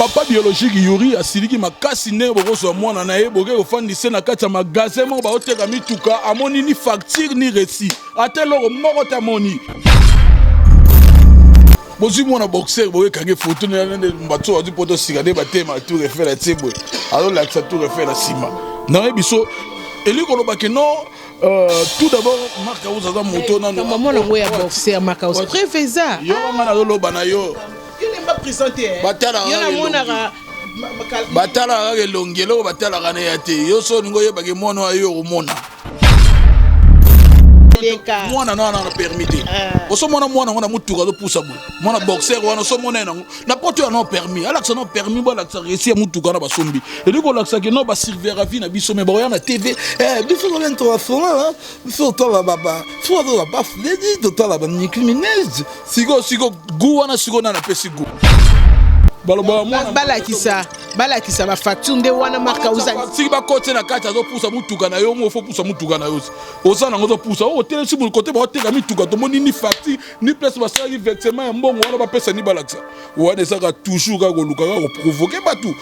papa biologique Yuri asiliki makasi ne bokoso mwana na ye boke ofandise na kati ya magasin moko baoteka mituka amoni ni facture ni récit ate loko moko te amoni bozwi mwana boxer boye kange photo nende bato wadi poto sikade batema tour Eiffel atie boye azolakisa tour Eiffel nsima nayebi so eliko olobaki no tout d'abord Marc Aouze aza moto nano mwana ngo ya boxer Marc Aouze préfesa yo nga nazoloba na yo batalaka elongi eloko batalaka na ya te yo so olingi oyebaki mwana wa yo omona mwana na wana na permis te osomona mwana ngo na mutuka azopusa boye mwana boxer wana osomona ye nango na poto ya no permis alakisa no permis bo alakisa resi ya mutuka na basombi eliko olakisaki no basurveillera vie na biso me bakoya na tv biso tobentoafona biso totala fo tola bafuledi totala banicriminage siko gu wana siko nana apesi gu balakisa bafacture nde wana Marc Aouze siki bakote na kati azopusa mutuka na yo mo fo pusa mutuka na yo oza nango ozopusa otelesi kote baoteka mituka tomoni ni facture ni place basalaki versement ya mbongo wana bapesa ni balakisa wana ezaka toujours kaka koluka kaka koprovoke bato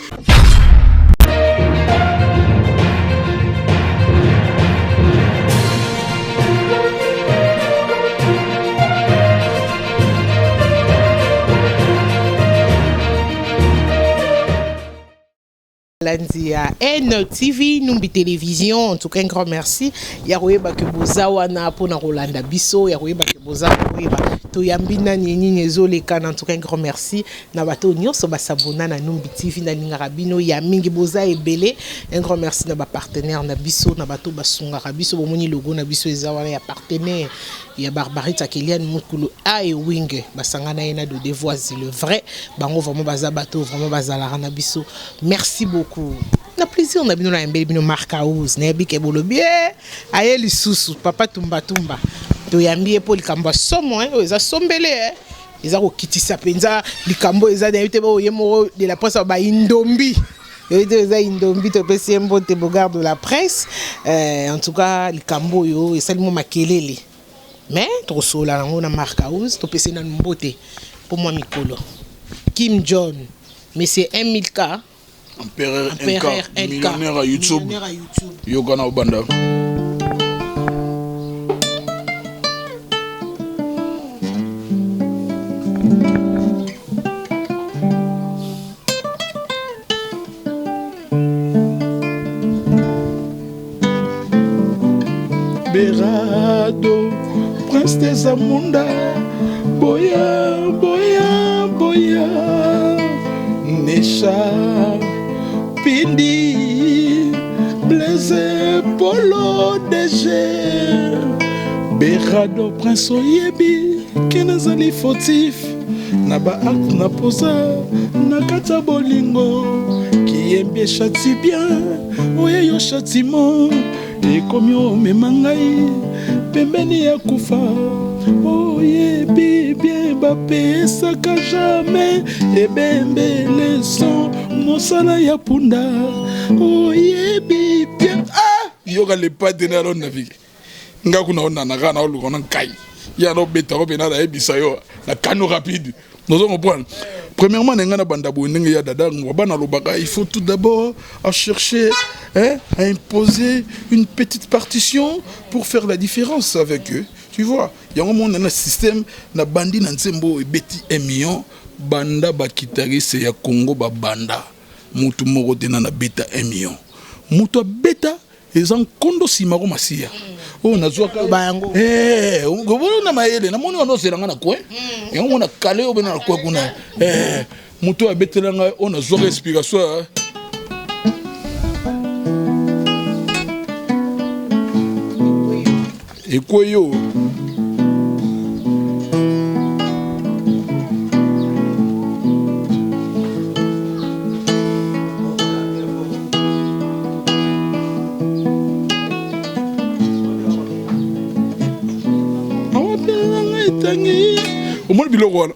Landia NTV Numbi Télévision en tout cas un grand merci ya koyeba ke bozawa na pona Rolanda biso ya koyeba ke bozawa koyeba to yambina nini ezoleka en tout cas un grand merci na bato nyonso basabona na Numbi TV na lingaka bino ya mingi boza ebele un grand merci na ba partenaire na biso na bato basungaka biso bomoni logo na biso ezawa ya partenaire ya Barbarita Keliane Mukulu a et Wing basangana ena de devoirs le vrai bango vraiment baza bato vraiment bazala na biso merci beaucoup na plaisir on a bino na mbeli bino Marc Aouze na bike bolobi aye lisusu papa tumba to yambi epo likambo somo eza sombele eza ko kitisa penza likambo eza na yete bo yemo de la presse ba indombi eza indombi to pesi mbote bogarde de la presse en tout cas likambo yo esalimo makelele mais trop sola nango na Marc Aouze to pesi na mbote pour moi mikolo Kim John mais c'est 1000K Empereur NK, millionnaire à YouTube. Yogana Obanda. Berado, prince des Amunda, boya, boya, boya, Nesha. Pindi, Blaise, Polo, DG Berado, Prince Oyebi, Kenazali fautif Naba acte na posa, Nakata bolingo Qui aime bien châtie bien, Oye yo châtiment Et comme yo memangai, Pembeni ya kufa Oyebi bien bapé, Saka jamais Et bembe les sons Mosala ya punda oyebi bien yoka le partenaire on navigue ngaku na on na kana oluko na kai ya no beta ko bena da ebisa yo na kano rapide nous allons comprendre premièrement ngana banda bo ndenge ya dada ngobana lobaka il faut tout d'abord à chercher à imposer une petite partition pour faire la différence avec eux tu vois yango mon na système na bandi na nzembo ebeti 1 million banda bakitariste ya Congo ba banda mutu moko tena na beta 1 million mutu beta ezan kondo simako masia o nazwaka bango ngobona na mayele na moni ono selanga na kwe yango na kale obena na kwe kuna mutu abetela nga on azwaka explication ekweyo omoni biloko wana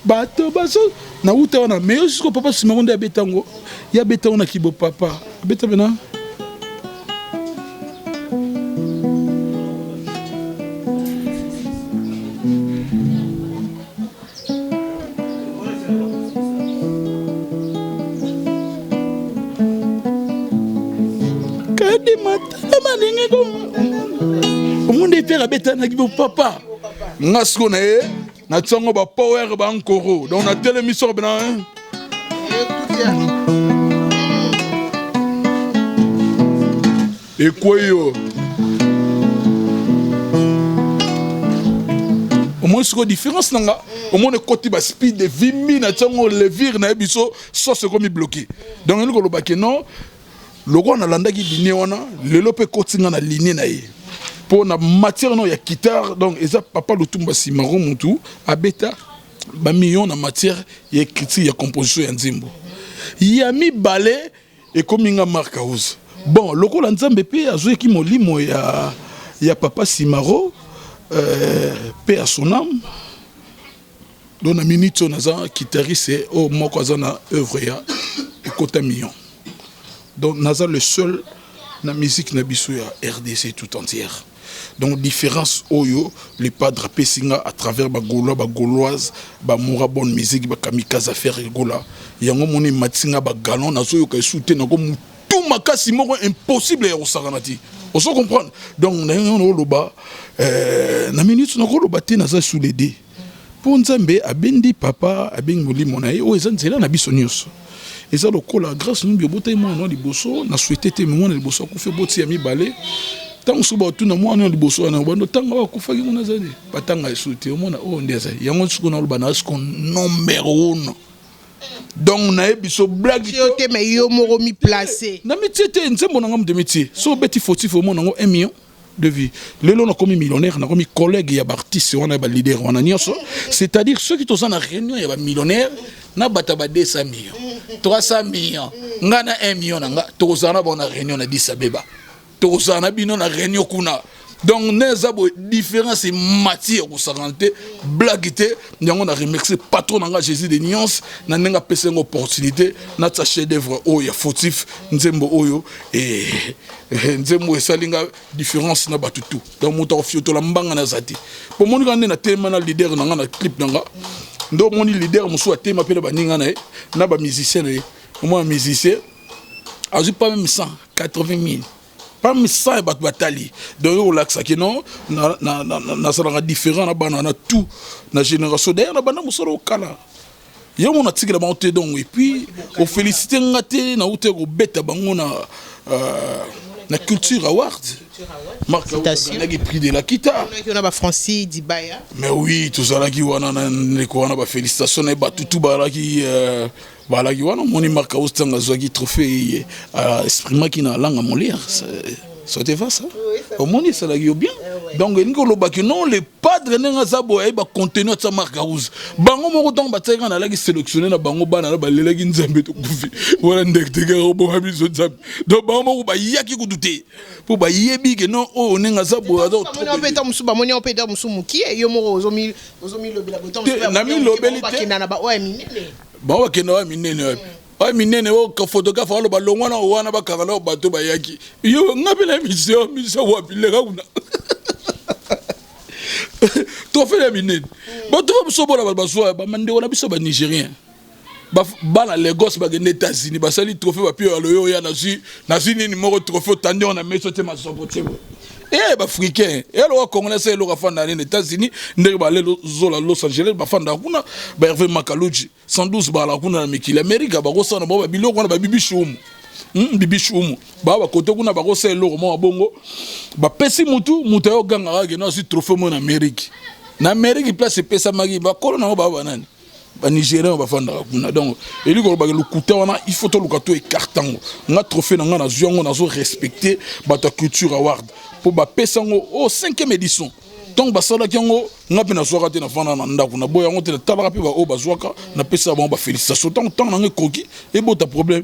bato baso na uta wana mais jusqu'au papa simakonde ya betango ya betango na kibo papa beta bena matala malingi ko omonde père abeta na kibo papa ngasko na ye na tsango ba power ba nkoro donc na télémission bena et quoi yo au moins c'est différence nanga au moins le côté ba speed de vimi na tsango levir na biso so c'est comme bloqué donc le ko ba non le roi na landa ki ligne wana lelo pe kotinga na ligne na ye pour na matière non ya guitare donc eza papa Lutumba Simaro Mutu abeta ba million na matière ya écriture ya composition ya nzimbo ya mi balé et comme nga Mark House bon loko la nzambe pe azoye ki molimo ya papa Simaro paix à son âme donc na minute on a guitariste au moko na œuvre ya ekota million donc naza le seul na musique na biso ya RDC tout entière donc différence oyo les padres pesinga à travers ba gaulois ba gauloise ba moura bonne musique ba kamikaze affaire gola yango moni matinga ba galon nazo yo ka souté na ko tout makasi moko impossible ya osaranati on se comprendre donc na yo loba na minute na ko loba te naza sous les dés pour nzambe abendi papa abengi molimo na ye o ezanzela na biso nyonso eza lokola grâce nous biobota mo na liboso na souhaité te mo na liboso ko fe boti ya mibale tant suba tout na mo na liboso na bando tanga ba ko faki mona zali patanga souhaité mo na o ndeza yango suko na lobana suko numéro 1 donc na biso blague te mais yo moro mi placé na métier te nzembo na ngam de métier so beti fautif mo na 1 million de vie. Le long a commis millionnaire, a commis collègue, il y a artiste, on a leader, on a niaso. C'est-à-dire ceux qui sont en réunion, il y a millionnaire, n'a pas 200 millions, 300 millions, on a 1 million, tozana bon a réunion a 10 abeba, tozana binon a réunion kuna. Donc nous différence et matière au saranté blague nous on a remercié patron nga Jésus de nuances na nga pese une opportunité na ta chef d'œuvre oyo fautif nzembo oyo et nzembo esalinga différence na batutu donc moto fioto la mbanga na zati pour mon ngane na tema na leader na nga na clip nga ndo moni leader muso a tema pele baninga na ba musicien moi musicien azu pas même 180 000 pas ça et batali donc on l'axe qui non na ça différent na banana tout na génération d'ailleurs na banana musoro kala yo mon article la monté donc et puis on félicite ngate na ute ko beta bango na culture award Marc a pris de la guitare on a ba Francis Dibaya mais oui tout ça là qui wana na ko wana ba félicitations et ba tout ba qui voilà qui wana moni Marc a ostanga zogi trophée exprima qui na langue molière ça te va ça au moni ça là bien donc ngo loba que non les padres nenga zabo e ba contenu de Marc House bango moko donc ba tsanga na la qui sélectionner na bango bana na ba lela ki nzambe to kufi wala ndekte ga robo ha biso nzambe donc bango moko ba yaki ku douter pour ba yebi que non o nenga zabo azo on peut ta musu ba moni on peut ta musu muki yo moko ozomi lobela botom na mi lobeli te na ba o minene ba wa kena wa minene ay minene o ka photographe walo ba longwana o wana ba kagala ba to ba yaki yo ngapela mission wa bilega una to fait la minene ba to ba so bona ba so ba mande ona biso ba nigérien ba na Lagos ba gene États-Unis ba sali trophée ba pio alo ya na zi ni numéro trophée tandi on a meso te ma sobotibo ba africain et alors congolais c'est le rafanda aux États-Unis ndé ba zola Los Angeles ba fanda kuna ba Hervé Makaluji 112 ba la kuna na mikili America ba kosa na ba biloko na ba bibi shumu ba kote kuna ba kosa eloko mo bongo ba pesi mutu yo ganga ga na si trophée mo na Amérique place pesa magi ba kolo na ba banani ba Nigérien ba fanda kuna donc eli ko ba le kuta wana il faut to lukato e cartango nga trophée na nga na ziongo na zo respecter ba ta culture award pour ba pesango au 5e édition donc ba sala kyango nga pe na soka te na fanda na ndako na boya ngo te talaka pe ba o ba zwaka na pesa ba félicitations tant na nga koki et bota problème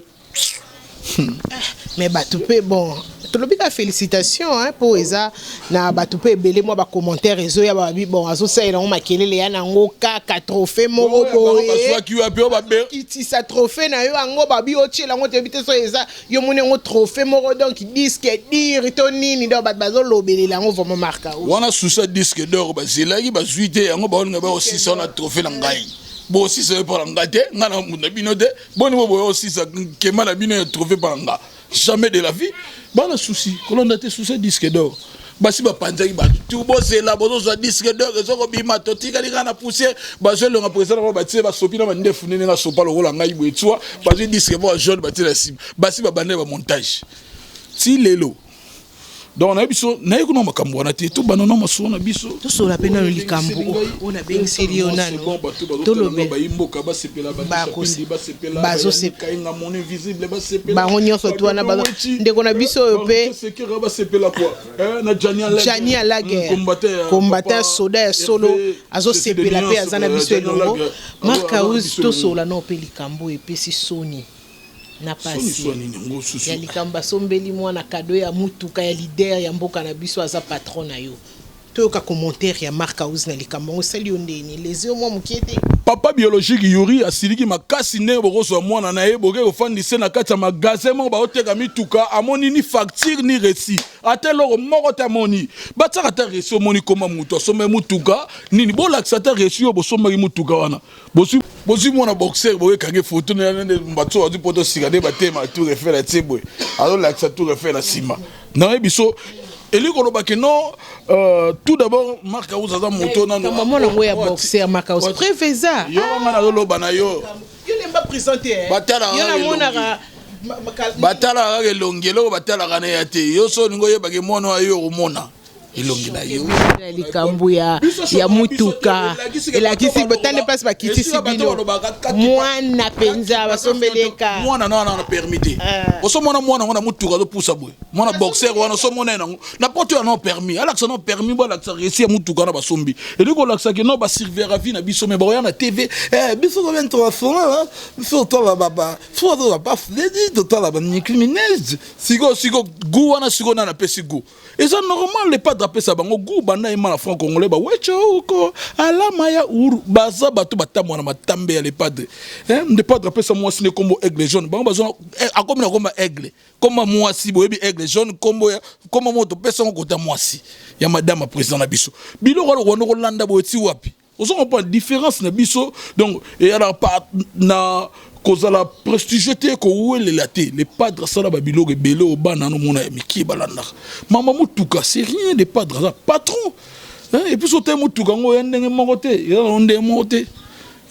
mais bah tu peux bon tout le bien félicitations hein pour ça na bah tu peux belé moi ba commentaire réseau ya ba bon azo ça il on makelele ya na ngo ka trophée moko boye qui a pe ba be qui sa trophée na yo ngo ba bi o tshela ngo te bité so eza yo mone ngo trophée moko donc disque dire to nini do ba bazo lobelela ngo vraiment marka wana susa disque d'or ba zelaki ba zuite ngo ba nga ba aussi ça na trophée na ngai bo aussi c'est pour ngate ngana muna binote boni bo aussi ça kema na bino trouvé par nga jamais de la vie bana souci kolonda te souci disque d'or basi ba panzaki ba tout bozela bozo disque d'or ezoko bima totika linga na poussière bazo le représentant ba tie ba sopi na ndefu nene na sopa lo la ngai bwetwa bazo disque bo jaune ba tie la sim basi ba bande ba montage si lelo donc na biso na yeko no makambo wana te to banana masona biso to so la pena likambo on a bien sérieux nano to lo be ba imboka ba sepela ba sepela bazo sepela mon invisible ba sepela ba onyo so to na bazo ndeko na biso yo pe sekera ba sepela quoi na Jani à la guerre combattant soda solo azo sepela pe azana biso elongo marka uz to so la no pe likambo e pe si soni na pasi ya likamba sombeli mwana kado ya mutuka ya leader ya mboka na biso aza patron na yo to ka commentaire ya marka uz na likamba osali ondeni les yeux moi mukiete papa biologique Yuri asiliki makasi ne bokoso mwana na ye boke ofandise na kati ya magasin mo ba oteka mituka amoni ni facture ni récit atelo moko ta moni bataka ta récit moni koma mutu asome mutuka nini bolakisa ta récit bo soma mutuka wana bosi mwana boxer boye kange photo na mbato azu poto sigade batema tout refaire la tibwe alors lakisa tout refaire la sima na biso eliko lobaki non tout d'abord marka uzaza moto na maman ngo ya boxer marka us préfeza yo ngana loba na yo lemba présenter batala yo na mona batala ga longelo batala ga na yate yo so ngo yebaki mono ayo omona ilongi na yo likambo ya mutuka elakisi botane place bakitisi bino mwana penza basombeleka mwana na permis oso mwana ngona mutuka zo pusa boy mwana boxer wana so mona na poto ya no permis alaksa no permis bo alaksa resi ya mutuka na basombi eliko laksa ke no ba servir à vie na biso me ba na TV biso ko vento afona biso to la baba fo to la pas ledi to la ban criminels sigo gu wana sigo na pesi gu eza normal les pas d'apesa bango gu bana ima na franc congolais ba wecho ko alama ya uru baza bato batamwa na matambe ya les padres de pas d'apesa moi sine kombo aigle jaune bango bazo akomina komba aigle koma moi si boyebi aigle jaune kombo ya koma moto pesa ngo kota moi si ya madame président na biso biloko lo ko landa boeti wapi ozo comprend différence na biso donc et alors pas na cause la prestigieuté ko welela te les padres sala babilo ke belo obana no mona miki balanda mama mutuka c'est rien des padres patron et puis sote mutuka ngo ndenge mokote yo ndenge mokote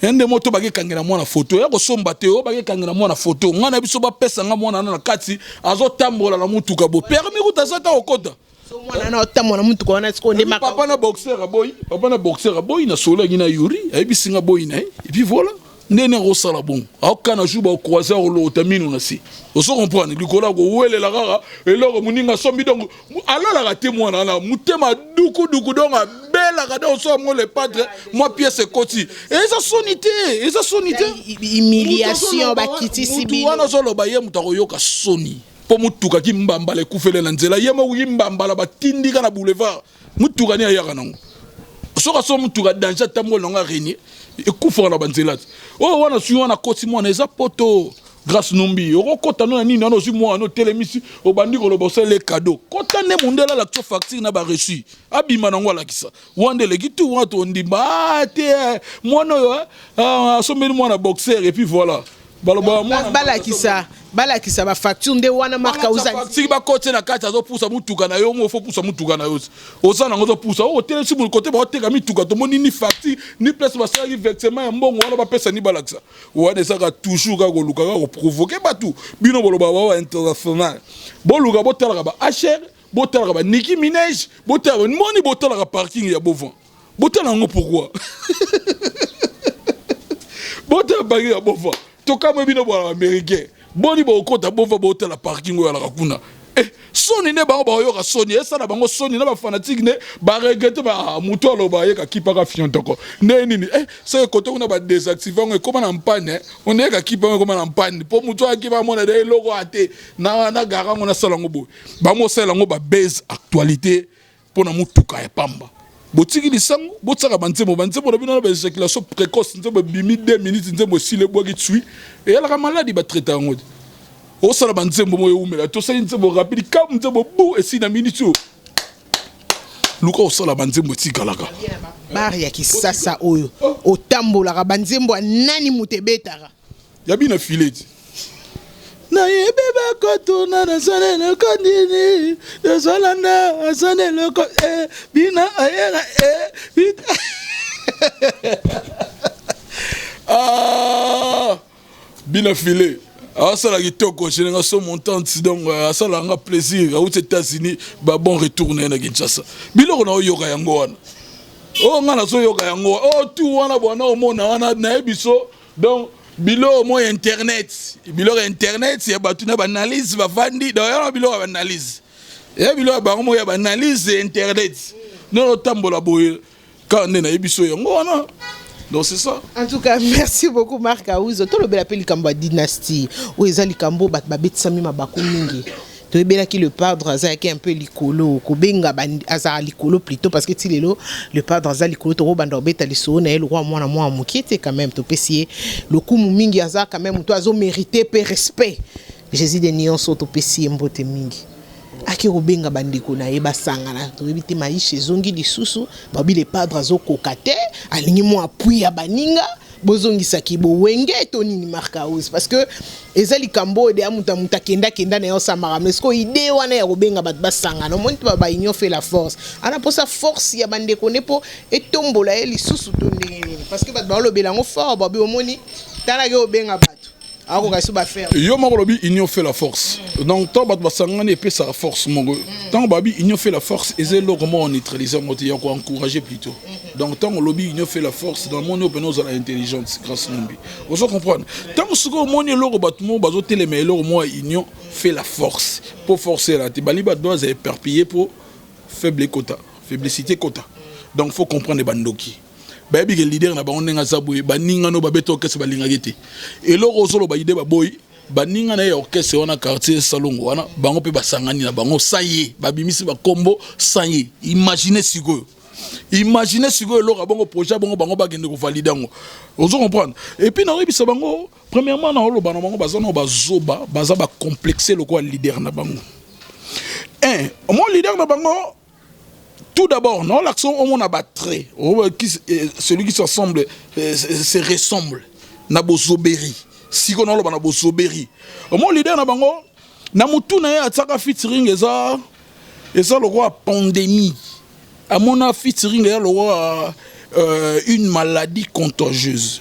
ende moto bage kangela mwana photo ya ko somba te o bage kangela mwana photo ngana biso ba pesa nga mwana na kati azo tambola na mutuka bo permis kutazata okota mwana na otamona mutuka wana siko ndema papa na boxer boy na sola ngina Yuri et puis singa boy na et puis voilà nene rosala bon akana juba au croiser au lotamino na si oso comprendre likola ko wele la rara eloko muninga sombi donc ala la témoin na mutema duku donc bela kada oso mo le padre moi pièce koti et ça sonité humiliation bakiti sibi wana zo lo baye mutako yoka soni po mutuka ki mbamba le kufele na nzela yema wi mbamba la batindika na boulevard mutuka ni ayaka nango soka so mutuka danger tambo longa renier ekufa na banzela oh wana suyo na koti mwana eza poto grâce numbi okota no nini na ozu mwana telemisi obandi ko lobosa les cadeaux kota ne mundela la facture na ba reçu abima nango alakisa wande le gitu wato ndimba te mwana yo asomeli mwana boxer et puis voilà balakisa ba facture nde wana marka uza siki ba kote na kati azo pusa mutuka na yo ngo fo pusa mutuka na yo osana ngo zo pusa o tele si mu kote ba oteka mituka to moni ni facture ni place ba sala versement ya mbongo wana ba pesa ni balakisa wana saka toujours ka ko luka ka ko provoquer batu bino boloba ba international boluka botala ba HR botala ba Nicki Minaj botala moni botala parking ya Bovan botala ngo pourquoi botala parking ya Bovan to kama bino ba américain boni ba okota bova ba hôtel la parking ya la kuna soni ne ba yoka soni esa na bango soni na ba fanatique ne ba regrette ba muto aloba ye ka kipa ka fiantoko ne nini c'est côté on a ba désactiver on comment en panne on est ka kipa comment en panne po muto akiba mona de logo ate na gara ngona sala ngobo ba mo sala ngoba base actualité pour na mutuka ya pamba botiki lisango botsaka banzemo na bino na ba éjaculation précoce nzembo bimi 2 minutes nzembo sile boki tsui et la maladie ba traiter ngo o sala banzembo moyo umela to sa nzembo rapide kam nzembo bu et si na minute luka o sala banzembo tikalaka bar ya kisasa oyo otambola ka banzembo nani mutebetaka ya bina fileti na yebe bakotuna na sanele kondini de solanda sanele ko bina ayera bina ah bina filé asala kitoko chenga so montante donc asala nga plaisir aux États-Unis ba bon retourner na Kinshasa biloko na oyoka yango wana oh nga na so yoka yango oh tout wana bwana omona wana na ebiso donc bilo mo internet bilo internet ya batu na analyse ba vandi d'ailleurs bilo ba analyse ya bilo ba mo ya analyse internet non tambola boye quand na ebiso yango wana. Donc c'est ça. En tout cas, merci beaucoup Marc Aouzo. Tout le bel appel Likambo dynastie. Où est Likambo babet sami mabaku mingi. Tu es bien qui le padre Azaki un peu likolo. Kobenga Azar likolo plutôt parce que Tilelo le padre Azar likolo to banda obeta liso na le roi moi mukiete quand même to pesier. Le coup mingi Azar quand même toi azo mérité pe respect. Jésus de Nyon so to pesier mbote mingi. Aki robenga bandiko na yeba sangana to bibiti maisha zongi lisusu babi le padre azo kokate alingi mo appui ya baninga bozongisa kibo wenge to nini Marc Aouzo parce que ezali kambo de amuta muta kenda na yo samara mais ko idée wana ya robenga bat basangana mo nti ba union fait la force ana pour sa force ya bandeko nepo etombola ye lisusu to ndenge parce que bat ba lobela ngo fort babi omoni tala ke obenga bato. Yo mabolobi union fait la force. Donc tant bat basangani et puis sa force mongo. Tant babi union fait la force et c'est le comment neutraliser moti ya ko encourager plutôt. Donc tant lobby union fait la force dans mon open aux l'intelligence grâce nombi. Vous comprenez. Tant ce que mon lo batmo bazo télémé lo moi union fait la force pour forcer la tibali bat doit éparpiller pour faible quota, faiblicité quota. Donc faut comprendre les bandoki. Baby ke leader na bango nga zaboye baninga no babeto orchestre balinga gete eloko solo ba ide ba boy baninga na orchestre wana quartier salongo wana bango pe basangani na bango saye babimisi ba combo saye imaginez sikoyo eloko bango projet bango bagende ko valider ngo ozo comprendre et puis na rebisa bango premièrement na olo bana bango bazana bazoba baza ba complexer le quoi leader na bango mon leader na bango. Tout d'abord, non, l'action au monde a battu. Celui qui s'assemble, se ressemble. Nabo Zoberi. Si on a le Nabo Zoberi. Mon leader na bango, na mutu na ya tsaka featuring eza le roi pandémie. A mon a featuring le roi une maladie contagieuse.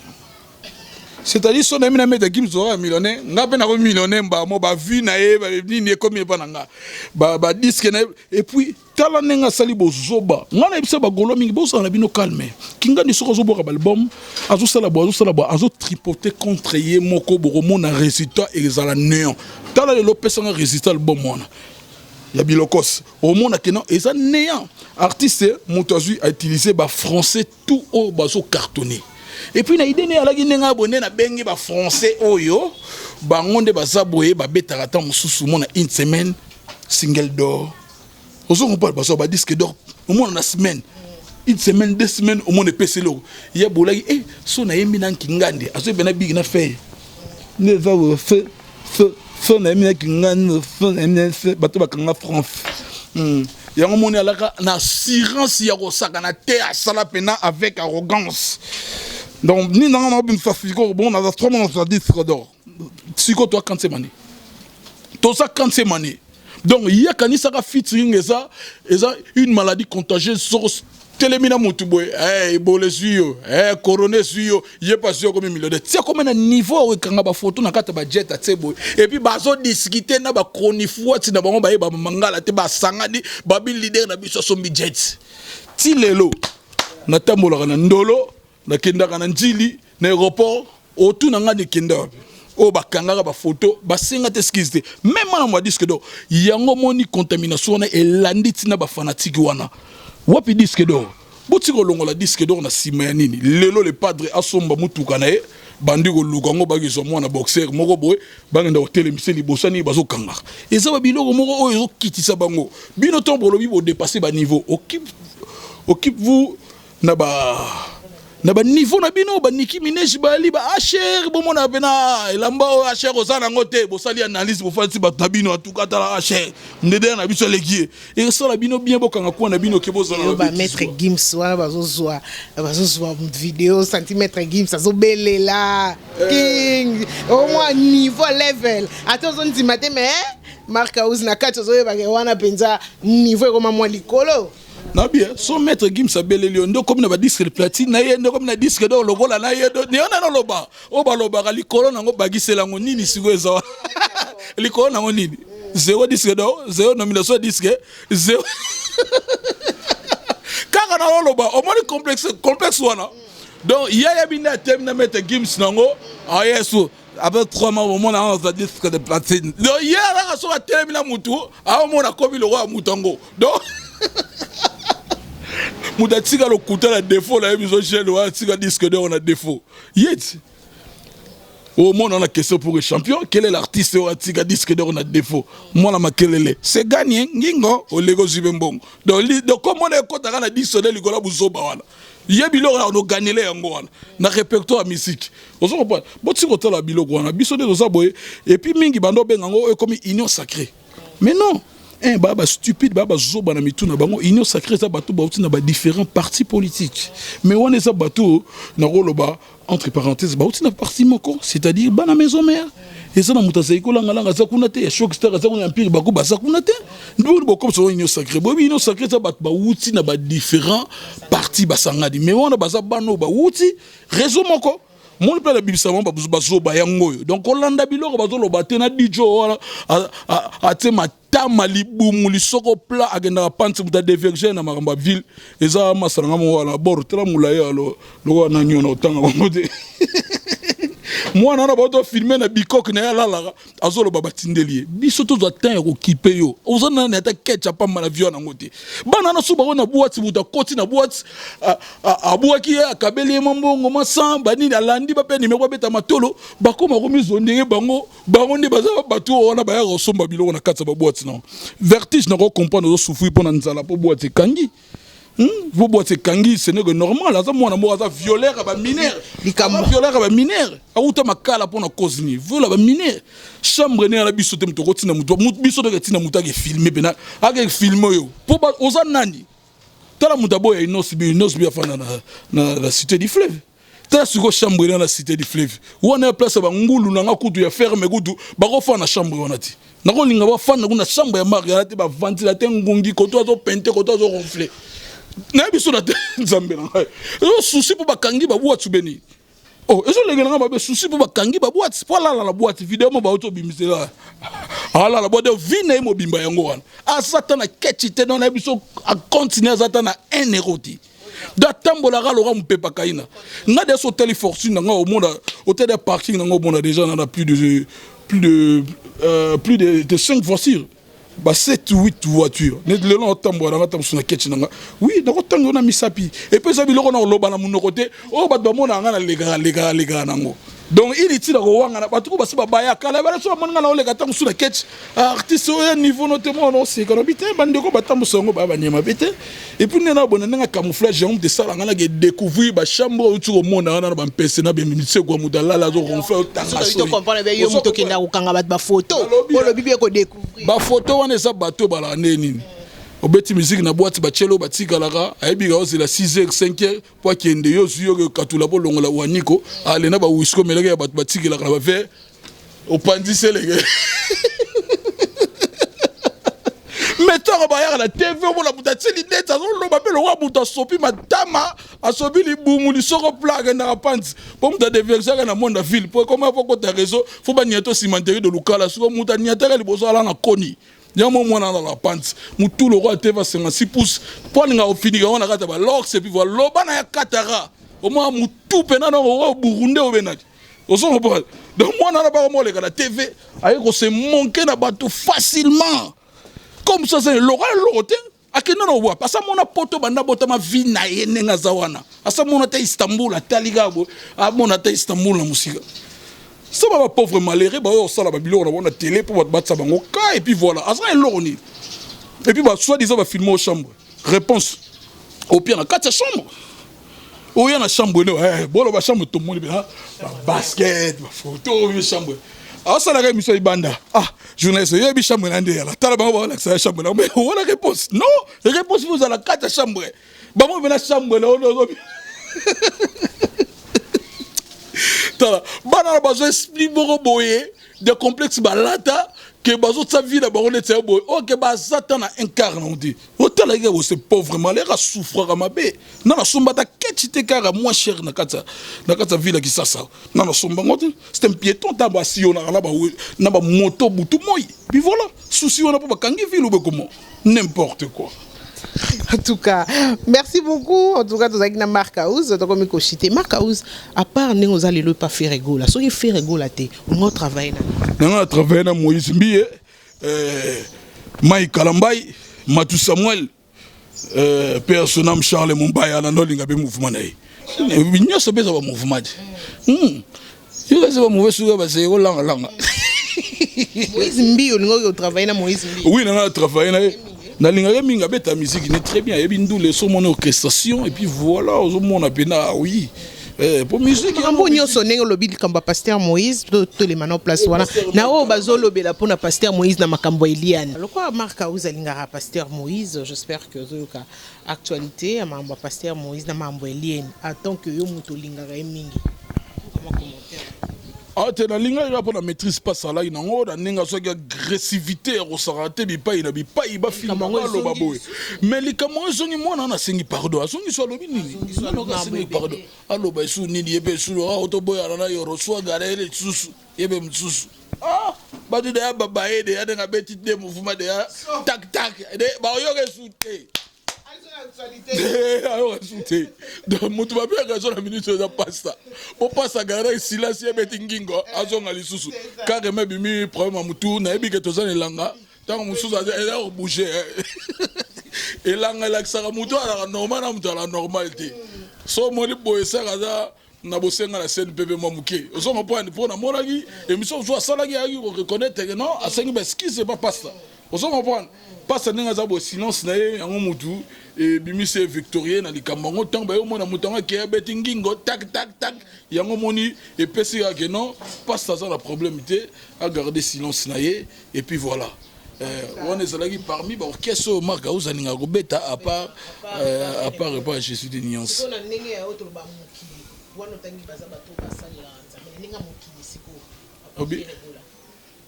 C'est-à-dire son ami na meta kim zora millionnaire, nga pe na ko millionnaire ba mo ba vie na ye ba ni comme pas nga. Ba disque na et puis tala nenga sali bozoba. Nga na bisa ba golo mingi bo na bino calme. Kinga ni soko zo boka album, azo sala bo azo tripoter contre ye moko boromo na résultat ezala néant. Tala le lopesa nga résultat album wana. Ya bilokos. Au monde akena eza néant. Artiste Moutazu a utilisé ba français tout au bazo cartonné. Et puis na idée ne alaki nenga abonné na bengi ba français oyo bangonde bazaboye ba betarata mususu mona une semaine single d'or. Ozo compare ba so ba disque d'or au moins na semaine. Une semaine, 2 semaines au moins PC lo. Ya bolaki so na yemi nan kingande aso bena big na fait. Ne va fe na yemi na kingande fe bato bakanga France. Yango moni alaka na assurance ya kosaka na te asala pena avec arrogance. Donc ni dans une fafico bon on a 3 mois on a 10 d'or. Siko toi quand c'est mané. Tout ça quand c'est mané. Donc il y a kanisa ka featuring eza une maladie contagieuse sur télémina mutuboy bolé suyo coroné suyo yé pas sûr comme millionnaire. C'est comme un niveau kanga ba photo na kata ba jet atsebo et puis bazo discuter na ba chronifoua ti na bango ba mangala te ba sangani ba bi leader na biso so jet. Ti lelo na tambola na ndolo na kenda kana njili na aéroport autour na nga de kenda o bakanga ba photo ba singa te skizte même na moi disque d'or yango moni contamination na elandi na ba fanatique wana wapi disque d'or boti ko longola disque d'or na sima ya nini lelo le padre asomba mutuka na ye bandi ko lukango bagizo mwana boxer moko boy bangenda hotel miseli bosani bazokanga eza ba biloko moko oyo kitisa bango bino tombo lobi bo dépasser ba niveau occupe vous na ba na ba niveau na bino ba Nicki Minaj ba ali ba Asher bo mona pena elamba o Asher ozana ngote bo sali analyse bo fanti ba tabino atuka tala Asher ndede na biso leki e so la bino bien bokanga ko na bino ke bozana ba maître Gims wana bazozwa vidéo centimètre Gims azobelela king au moins niveau level attention ndi matin mais Mark House na kati ozoyeba ke wana penza niveau comme moi likolo. Na bien, son maître Gims a belé lion, donc comme na ba disque de platine, na yendo comme na disque d'or logo la na yendo, ni ona no loba, o ba loba li kolona ngo bagisela ngo nini sigweza. Li kolona ngo nini? Zéro disque d'or, zéro nomination disque, zéro. Kaka na loba, au moins complexe wana. Donc il y a bien thème na maître Gims nango, ah yeso. Après 3 mois, au moment où on a disque de platine. Donc hier, on a sur la télé, à un moment, on a commis le roi à Moutango. Donc, Moutatika le couteau a défaut, la mise au chien, le disque d'or, on a défaut. Yet, au monde, on a question pour le champion. Quel est l'artiste qui a disque d'or, on a défaut? Moi, la quel c'est gagné, Ngingo, au Lego Zibembong. Donc, comme on est content, on a disque d'or, Nicolas Bouzoba. Yebilo on a gagné les angouans na répertoire musique ozo comprendre boti ko tala biloko wana biso de oza boye et puis mingi bando bengango comme union sacrée mais non un baba stupide baba zoba na mituna bango union sacrée ça bato bauti na ba différents partis politiques mais on est ça bato na roloba entre parenthèses bauti na parti moko c'est-à-dire bana maison mère et ça na mutasa ikolanga langa za kuna te ya shock star za kuna empire bako ba za kuna te ndu bo comme so union sacrée bo union sacrée ça bat ba wuti na ba différents partis basangadi mais on a baza bano ba wuti réseau moko mon père bibisa mo ba zo ba yango donc Hollanda biloko bazo lo batena dijo wala a tema tama libumu lisoko pla agenda panti muta diverger na makamba ville eza masanga mo wala bor tela mulaya lo na nyona otanga ngode moi na ba filmer na bikok na ya lala azolo baba tindelier biso to zotin okipe yo ozana na ta ketcha pa mala viona ngote bana na suba na boîte muta koti na boîte abuaki akabeli mambongo masamba ni alandi ba pe nimero beta matolo bakoma komizo ndenge bango nde baza batu wana ba ya resomba biloko na katsa ba boîte non vertige na ko comprendre zo souffrir pour na nzala po boîte kangi vous boîte kangi c'est normal ça moi na mo ça violeur ba mineur violeur ba mineur auta makala pour na cause ni vola ba mineur chambre ne la biso te mutoko tina muto biso de tina muta ke filmer bena ake filmer yo pour oza nani tala mutabo ya inosbi afana na la cité du fleuve tala suko chambre na la cité du fleuve on a place ba ngulu na ngakutu ya ferme kutu ba ko fa na chambre wana ti na ko linga ba fa na chambre ya marga te ba ventilateur ngungi koto azo pente koto azo ronfler na biso na nzambe na ngai yo souci pour bakangi ba boîte beni oh ezo lengela ba souci pour bakangi ba boîte pour la boîte vidéo mo ba auto bimisela ala la boîte vina mo bimba yango wana asatana ketite na biso a continuer asatana 1 euro ti da tambola galora mpepa kaina na de so tele fortune nga au monde hôtel de parking nga au monde déjà on a plus de 5 voitures. Bah 7 ou 8 voitures. Ne le long tambo na ngata musuna ketch nanga. Oui, na ko tango na misapi. Et puis ça biloko na loba na muno côté. Oh ba ba mona ngana lega nango. Donc il est là ko wanga na batu ko basi ba baya kala ba so mona na olega tango musuna ketch. Artiste au niveau notamment non c'est qu'on habite bande ko batambo songo ba nyama bete. Et puis na bona nga camouflage on de ça ngana ke découvrir ba chambre tu ko mona na ba mpese na be minute ko mudala la zo ronfler tanga so. Tu comprends bien yo muto kenda ko kanga ba photo. Ko lo bibi ko découvrir. Ba photo wana eza bato bala neni. Obeti musique na boîte ba chelo ba tikalaka ayebi ga ozi la 6h 5h pour kende yo zuyo katula bo longola waniko ale na ba wisko meleke ya bato ba tikalaka na ba ver opandise lege. Mettons ba ya la TV bo la buta tseli neta zo lo ba pe lo wa buta sopi madama asobi li bumu li soko plaque na panti pour muta déverser na monde ville pour comment faut ta réseau faut ba niato cimenterie de lukala soko muta niataka li bozo ala na koni yamo mwana na la panti mutu le roi TV 56 pouces pour nga ofini on a kata ba lox et puis voilà loba na ya katara au moins mutu pena na roi burundais obenaki ozo comprendre donc moi na ba mo le la TV aye ko se manquer na bato facilement comme ça c'est l'oral akena no wa pasa mona poto banda botama vi na yene nga zawana asa mona ta Istanbul ataliga bo mona ta Istanbul na musika ça va pauvre malheureux ba yo sala ba biloko na bona télé pour battre bango ka et puis voilà asa eloroni et puis bah soit disant va filmer au chambre réponse au pire na 4 chambre Oh, il y a une chambre, bon, la chambre, tout le monde, basket, photo, une chambre. Ah, ça, la rémission, banda. Ah, journaliste, il y a une chambre, il y a la chambre, mais on a la réponse. Non, la réponse, vous avez la 4 chambres. Bah, moi, la chambre, là, on a. Tala, bana bazo explique beaucoup de complexe balata que bazo sa vie d'abord on était boy. OK ba Satan a incarné on dit. Autant la guerre c'est pauvre vraiment les souffrir à ma bé. Non la somba ta ketite car moins cher na kata ville qui ça. Non la somba c'est un piéton tamba si on a là na ba moto butu moy. Puis voilà, souci on a pas kangi ville ou comment n'importe quoi. En tout cas, merci beaucoup. En tout cas, nous avons une Marc House. Donc, comme je Marc House, à part nous allons le pas faire rigolo là. Si on fait rigolo là, on travaille là. On travaille là Moïse Mbiye, Mike Kalambay, Matou Samuel, Père Sonam Charles Mumbaya, na nolinga be mouvement na. Binyo so beza ba mouvement. Yo ka ba mauvais souga ba se langa langa. Moïse Mbiye, on travaille là Moïse Mbiye. Oui, on travaille là. Na linga minga beta musique n'est très bien et bindu les son mon orchestration et puis voilà au monde apena oui pour musique kambo nyoso nengo lobi kamba pasteur Moïse to les manos place wana na o bazolo bela pona pasteur Moïse na makambo Eliane lokwa marka uzalinga pasteur Moïse j'espère que zoka actualité ya mambo pasteur Moïse na mambo Eliane attend que yo muto linga mingi comment commentaire. Ah, tu as la maîtrise pas ça là, il y a une agressivité au sarate, il pas il va filmer le babou. Mais les camarades sont moi on a signé pardon, sont ils sont le mini. On a signé pardon. Allo ba sou ni yebe sou autoboy ana yo reçoit garé les sous yebe msusu. Ah, ba de ya baba ede ya nga beti de mouvement de tac tac. De ba yo resouté. Alors, donc, mon tu vas bien raison la minute de pasta. On passe à garder silence et betingingo. Azon ali susu. Car même bimi problème à mutu na ebi que tozan elanga. Tant musu ça est bouger. Et langa la sara mutu à la normale à la normalité. So moni boy ça kaza na bosenga la scène bébé mamuke. Ozo mo point pour na moragi et mission soit ça là qui a reconnaître que non à 5 ce c'est pas pasta. Ozo mo point passe n'enga za bo silence na ye yango mutu et bimi c'est victorien na likambango tant ba yo mona mutonga ki abeti ngingo tac tac tac yango moni et pesi que non passe ça la problémité à garder silence na ye et puis voilà on est là parmi ba orchestre marka uzaninga ko beta à part pas Jésus de nuance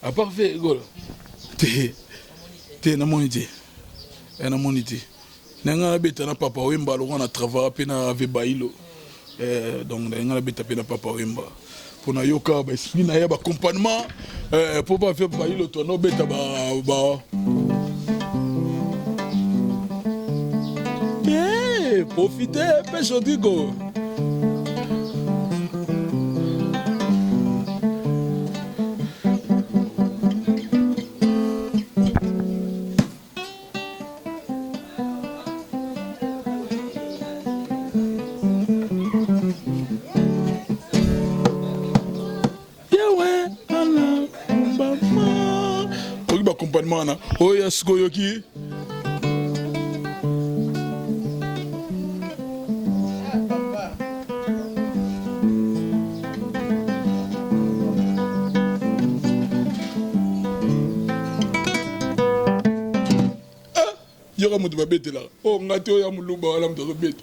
à part fait rigolo te na monité na monité nanga beta na papa wemba lo na travailler pena ave bailo donc nanga beta pena papa wemba pour na yoka ba esprit na ya ba accompagnement pour pas faire bailo to no beta ba profitez pêche digo. Oh yes, Goyoki. Yoga mutu babete là. Oh ngate oya muluba wala mutu babete.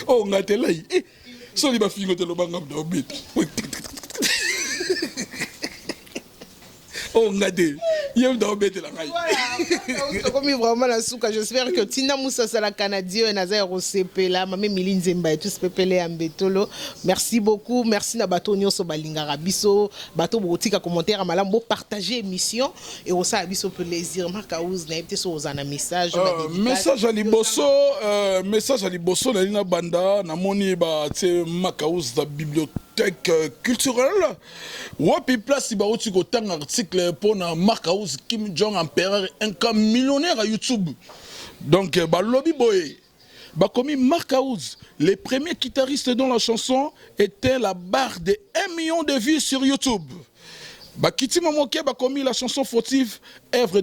Oh ngate là. So li ba fingo te lo banga mutu babete. Oh, regardez, il y a vraiment la souka. J'espère que Tina Moussa Sala Canadien et Nazaire OCP là, Mamé Miline Zemba et tous pepele ambetolo. Merci beaucoup. Merci na bato nyoso balinga rabiso, bato botika commentaire malam bo partager émission et on sa abiso plaisir. Marka Ouz na été sur un message. Message à liboso na lina banda na moni ba te Marka Ouz da bibliothèque culturelle. Wapi place ba uti ko tang article pour na Marka Ouz Kim Jong empereur un cas millionnaire à YouTube. Donc ba lobby boy. Bah, comme Marka Ouz, les premiers guitaristes dont la chanson était la barre de 1 million de vues sur YouTube. Bah, Kitty Momoke, bah, comme la chanson fautive, œuvre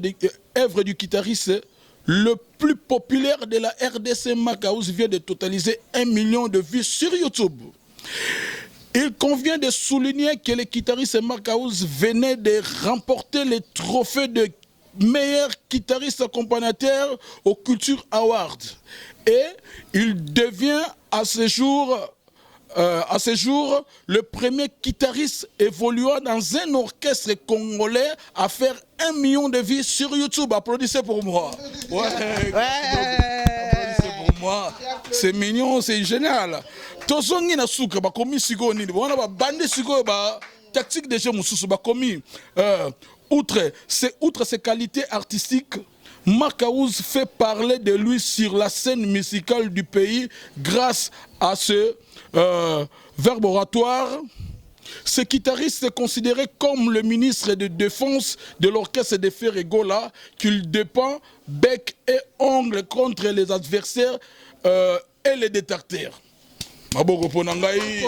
du guitariste le plus populaire de la RDC, Makaouz, vient de totaliser 1 million de vues sur YouTube. Il convient de souligner que le guitariste Makaouz venait de remporter le trophée de meilleur guitariste accompagnateur au Culture Award. Et il devient à ce jour, le premier guitariste évoluant dans un orchestre congolais à faire 1 million de vues sur YouTube. Applaudissez pour moi. Ouais. Applaudissez pour moi. C'est mignon, c'est génial. Tozongi na suka ba komi siko nini. Wana ba bande siko ba tactique de jeu mususu ba komi. Outre ses qualités artistiques, Makaouz fait parler de lui sur la scène musicale du pays grâce à ce verbe oratoire. Ce guitariste est considéré comme le ministre de défense de l'orchestre de Ferregola, qu'il dépeint bec et ongle contre les adversaires et les détracteurs. Maboko ponangai.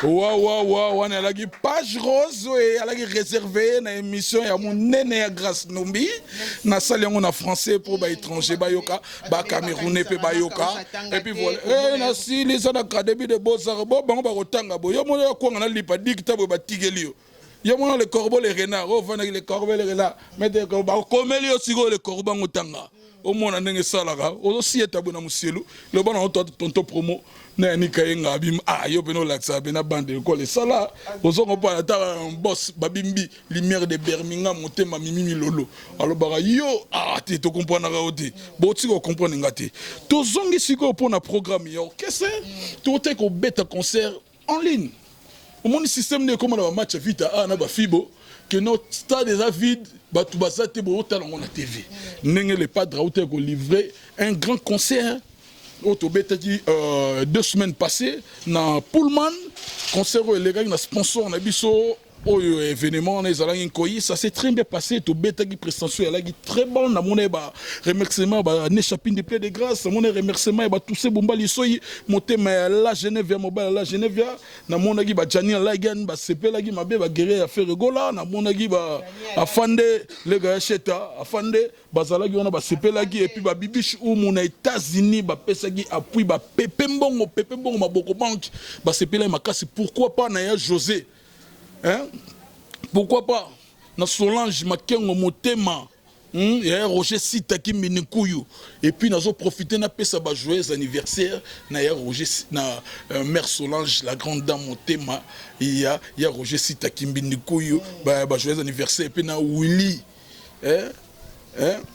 Waouh, on a la page rose et elle a réservé une émission à mon néné grâce Numbi. Na salle on a français pour ba étranger ba yoka, ba camerounais pe ba yoka. Et puis voilà. Na si les académies de beaux-arts bon ba rotanga bo. Yo mona ko ngana lipa dicta bo ba tigelio. Yo mona le corbeau les renards, oh vana les corbeaux les renards. Mais de ko ba komelio sigo le corbeau ngotanga. Au monde ndenge salaka, aussi etabona musielu. Le bon tonto promo. Na nika yenga bim yo beno laksa bena bande ko le sala ozo ko pa ta boss babimbi lumière de Birmingham motema mimi lolo alors ba yo te to comprendre ga oti bo ti ko comprendre ngati to zongi siko pour na programme yo qu'est-ce to te ko beta concert en ligne au monde système de comment na match vita na ba fibo que notre stade est vide ba tu basate bo ta na TV nenge le padre a ko livrer un grand concert. Autobeta dit 2 semaines passées, na Pullman, concert les gars, na sponsor, na biso, événement, ça s'est très bien passé. Autobeta qui prestation, elle a dit très bon, na mon remerciement, ne chapine de plaie de grâce, mon remerciement, tous ces bombes, les soyi, monté, mais la Genève, mobile, la Genève, na mon agi, Jani, Lagan, CP, la ma bé, guerrier à faire gola, na mon agi, afande, les gars, cheta, afande, bazalagi, on a CP, et puis bibiche, ou mon États-Unis, pesagi, appui, pepe mbongo, ma boko banque, CP, la ma casse, pourquoi pas, na José. Hein? Pourquoi pas? Na Solange Makengo Motema, Roger Sitaki Minikuyu. Et puis nous avons profité na pesa ba joyeux anniversaire na Roger na mère Solange la grande dame Motema, il y a Roger Sitaki Minikuyu ba joyeux anniversaire et puis na Willy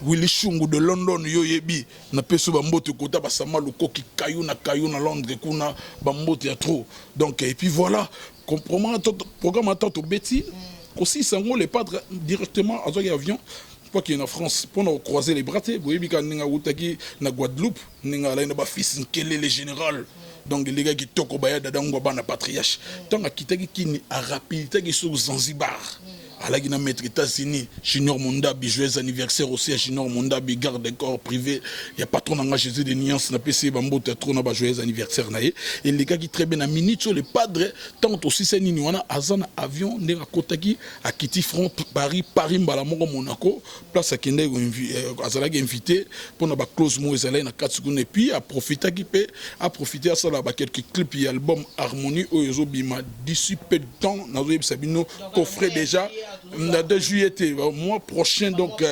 Willy Shungu de London yoyebi na peso ba mbote kota ba sama lukoki kayu na Londres kuna ba mbote ya trop. Donc et puis voilà. Programme attend au Betty. Aussi, ça les padres directement à l'avion. Quoi qu'il y ait en France, pour nous croiser les bras, vous voyez, quand nous avons na Guadeloupe, nous avons fils le général. Donc les gars qui toquent au Bayad dans na patriarche. Tant à quitter qui a rapidité qui sont Zanzibar. À la Guinée, maître États-Unis, Junior Mondabi, joyeux anniversaire aussi à Junior Mondabi, garde de corps privé. Il y a pas trop d'engagé des nuances, n'a PC, Bambo, trop n'a pas joyeux anniversaire. Et les gars qui très bien à minute, les padres, tant aussi c'est Niniwana, Azan avion, Nera Kotaki, à Kitty Front, Paris, Mbalamongo, Monaco, place à Kende, Azalagi invité, pour n'a pas close mot, Ezalai, na 4 secondes, et puis à profiter qui peut, à profiter à ça là, quelques clips et albums Harmonie, Oyozo Bima, d'ici peu de temps, Nazoïb Sabino, coffret déjà. Le 2 juillet, mois prochain, donc,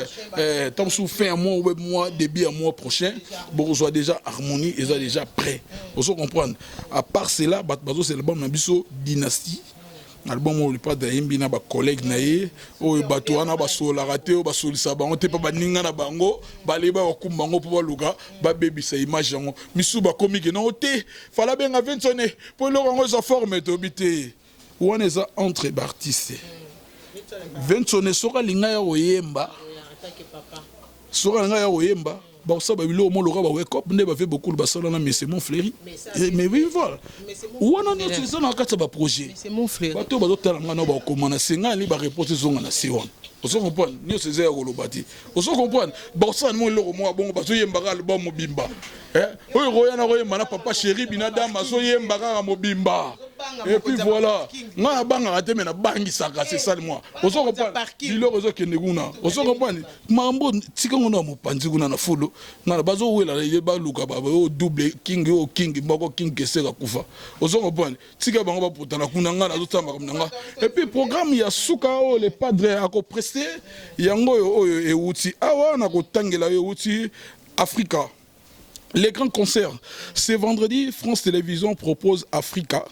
tant que fait un mois, début un mois prochain, bon, on soit déjà harmonie, ils sont déjà prêts. Vous comprenez? À part cela, c'est l'album Nabiso Dynastie. L'album où le pas d'Aimbi na ba collègue naé, où bateau na ba solarate, ou ba solisa ba, on te pas ba ninga na bango, ba leba wa kumbango pour luga, ba baby sa image yango. Misu ba comique non te, fala bien avec sonné, pour le rendre sa forme to bité. Où on est entre artistes. Vensone sora linga ya oyemba sora linga ya oyemba ba ça ba bilo mo lora ba wake up ne ba fait beaucoup ba sala na mais c'est mon fléri mais oui voilà ou on a utilisé na kata ba projet c'est mon fléri ba to ba tala ngana ba komana senga li ba reporter zonga na siwan oso comprendre ni c'est zéro lobati oso comprendre ba ça mo loro mo bon ba so yemba ga album mobimba oyo roya na roya mana papa chéri bina dama so yemba ga mobimba Et puis voilà, moi banga raté mais na bangi saka c'est ça moi. Ozo comprendre. Dilo ozo kende kuna. Ozo comprendre. Mambo tika ngona mo panzi kuna na fulu. Na bazo wela le ba luka ba o double king mboko king keseka kufa. Ozo comprendre. Tika bango ba potana kuna ngana zo tamba comme nga. Et puis programme ya suka o le padre ako prester yango oyo e uti awa na ko tangela yo uti Africa. Les grands concerts. Ce vendredi, France Télévisions propose Africa.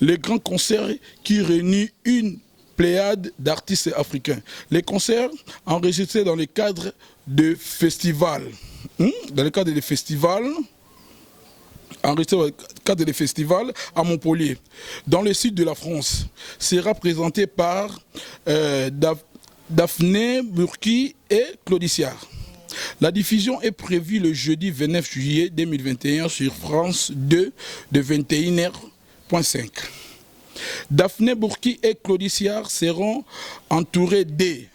Les grands concerts qui réunissent une pléiade d'artistes africains. Les concerts enregistrés dans le cadre de festivals. Dans le cadre des festivals. Enregistré dans le cadre des festivals à Montpellier, dans le sud de la France, sera présenté par Daphné Burki et Claudicia. La diffusion est prévue le jeudi 29 juillet 2021 sur France 2 de 21h05. Daphné Burki et Claudicia seront entourés des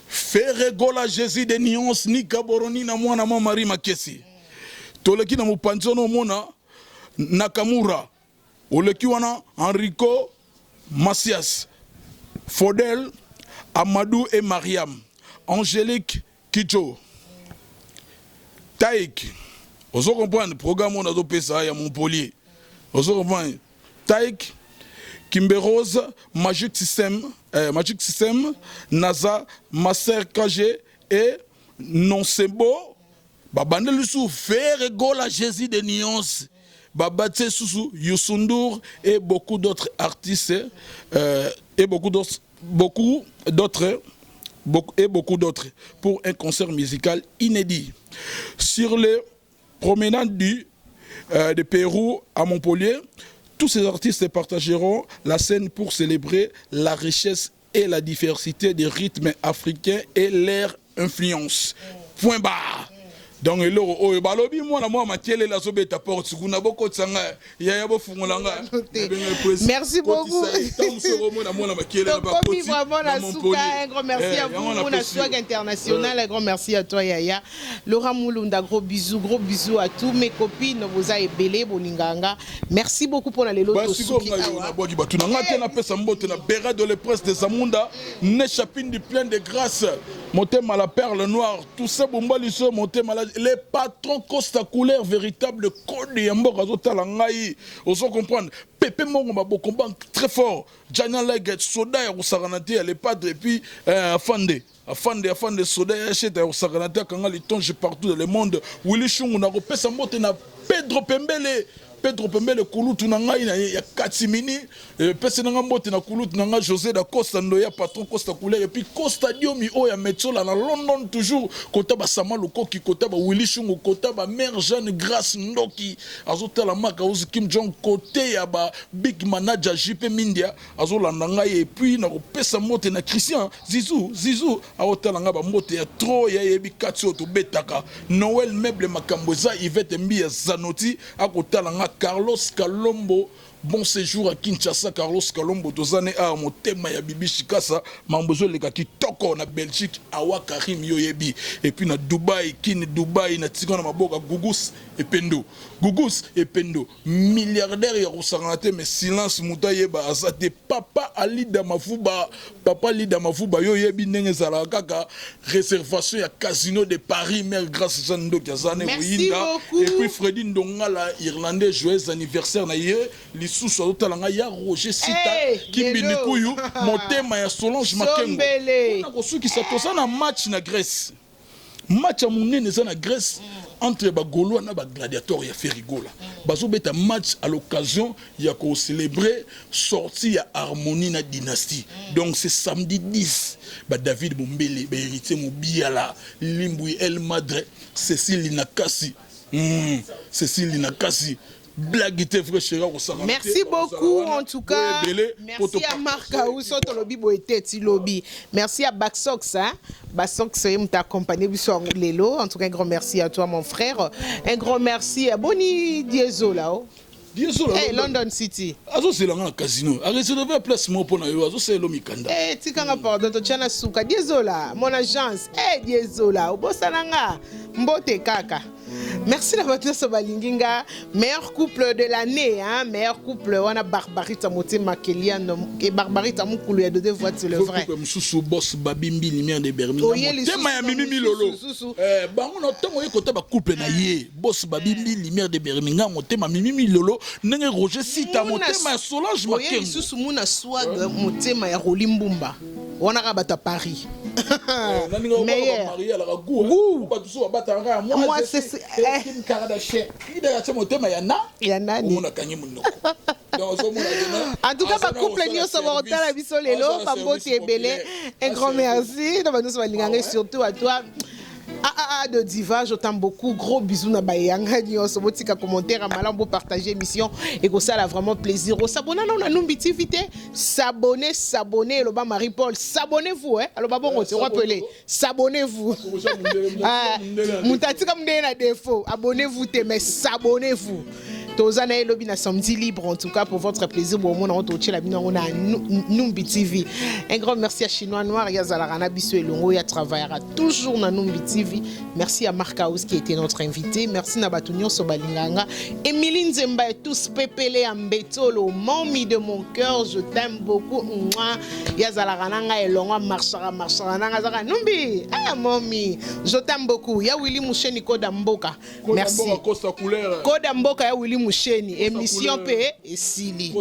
Ferregola Jésus de Nyons Nika Boroni na mwana Marie Makesi. Toleki na mupanzono mona Nakamura. Oleki wana Enrico Macias. Fodel Amadou et Mariam. Angélique Kicho. Taïk. Ozo comprendre programme on a do pesa ya Montpellier. Ozo comprendre Taïk Kimberose Magic System NASA Master KG et Nonsebo Babande Lusu Ferregola Jésus de Nyons Babate Susu Youssoundour et beaucoup d'autres artistes et beaucoup d'autres pour un concert musical inédit. Sur les promenades de Pérou à Montpellier, tous ces artistes partageront la scène pour célébrer la richesse et la diversité des rythmes africains et leur influence. Point barre. Donc le balobi moi matiele la sobeta porte kuna boko tsanga ya bo fungolanga. Merci beaucoup. Un grand merci à vous mon swag international, un grand merci à toi Yaya. Laura Mulunda, gros bisous à tous mes copines vous a ebelé boninganga. Merci beaucoup pour la lelo to suki. Na pesa mbote na bera de la presse des Amunda, ne chapine du plein de grâce. Montez à la perle noire, tout ça bombaliso montez malade. Les patrons Costa couleur véritable code yambo azota la ngai. Oso comprendre. Pepe Mongo mabo combat très fort. Jana Leget soda ya usaganati les padres et puis Afande soda ya cheta ya usaganati kanga litonge partout dans le monde. Willy Chungu na repesa mote na Pedro Pembele kulutu na ngai na ya Katimini pese na mbote na kulutu na ngai José da Costa Ndoya patron Costa couleur et puis Costa Diomi oya Metsola na London toujours kota ba Samaluko ki kota ba Willy Chungu kota ba Mère Jeanne Grace Ndoki azota la maka ozi Kim Jong côté ya ba big manager JP Mindia azolanda ngai et puis na pesa mote na Christian Zizou azota la ngaba mote ya trop ya yebi katio to betaka Noël meuble makamboza Yvette Mbia Zanoti akotala nga Carlos Kalombo, bon séjour à Kinshasa. Carlos Kalombo, tozane a motema ya Bibi Chikasa, mambozo leka kitoko na Belgique, awa Karim Yoyebi. Et puis na Dubaï, Dubaï, na Tigana Maboka, Gugus et Pendo. Milliardaire ya Rosanate, mais silence Moutayeba, azate Papa Ali Damafuba, Yoyebi Nengezala Kaka, réservation ya Casino de Paris, Mère Grâce Zando Kazane, merci beaucoup. Et puis Freddy Ndongala, Irlandais, joyeux anniversaire na ye, l'issue sur l'autre ya Roger Sita, Kimbini Kuyu, motema ya Solange Makengo. On a reçu qui s'attend na match na Grèce. Match à mon na Grèce entre ba Gaulois na ba gladiateur ya Ferigola. Bazo beta match à l'occasion ya ko célébrer sortie ya harmonie na dynastie. Donc c'est samedi 10 ba David Bombele, ba héritier Mobiala, Limbui El Madre, Cécile Linakasi. Merci beaucoup en tout cas. Merci à Marc Aousso Tolobi Boeteti Lobby. Merci à Baxox, Baxox t'a accompagné sur Lelo. En tout cas, un grand merci à toi mon frère. Un grand merci à Boni Dieso là. Hey, London City. Azo c'est là un casino. A réservé un placement pour na yo. Azo c'est l'homme kanda. Eh, tikanga pardon to chana suka. Dieso là, mon agence. Eh, Dieso là. Obosananga. Mbote kaka. Merci la voiture Sobalinginga. Meilleur couple de l'année, hein. Meilleur couple. On a Barbarita Motema Kelian et Barbarita Moukoulou. Il y a deux voix, c'est le vrai. Sous boss Babimbi, lumière de Bermina. Tema ya Mimi Lolo. Bango na tomo yekota ba couple na ye. Boss Babimbi, lumière de Bermina. Motema Mimi Lolo. Nenge Roger Sita. Motema Solange Makengo. Oye lisusu muna swag Motema ya Rolimbumba. On a rabat à Paris. Meilleur. Moi, c'est Kim Kardashian. Il y en a. En tout cas, ma couple nous sommes en retard à Bissolelo. Pamboti et Belé. Un grand merci. Nous sommes surtout à toi. De diva, je t'aime beaucoup. Gros bisous na bayanga nyo. So botika commentaire à malambo partager émission et que ça a vraiment plaisir. S'abonner na Numbi TV. S'abonner le bas Marie-Paul. S'abonnez-vous hein. Alors bon on se rappelle. S'abonnez-vous. Mutatika mdé na défaut. Abonnez-vous mais s'abonnez-vous. Tozana et Lobby na samedi libre en tout cas pour votre plaisir. Bon, on a entendu la bina on a Numbi TV. Un grand merci à Chinois Noir, Yazalarana Bissou et Longo, il travaillera toujours na Numbi TV. Merci à Marc House qui était notre invité. Merci à Batunion Sobalinganga. Emiline Zemba et tous Pépélé Ambetolo, mamie de mon cœur, je t'aime beaucoup. Yazalarana et Longo, marchara. Numbi, ah mamie, je t'aime beaucoup. Ya Willy Moucheni Kodamboka. Merci. Kodamboka ya Willy Moucheni, émission P et Sili.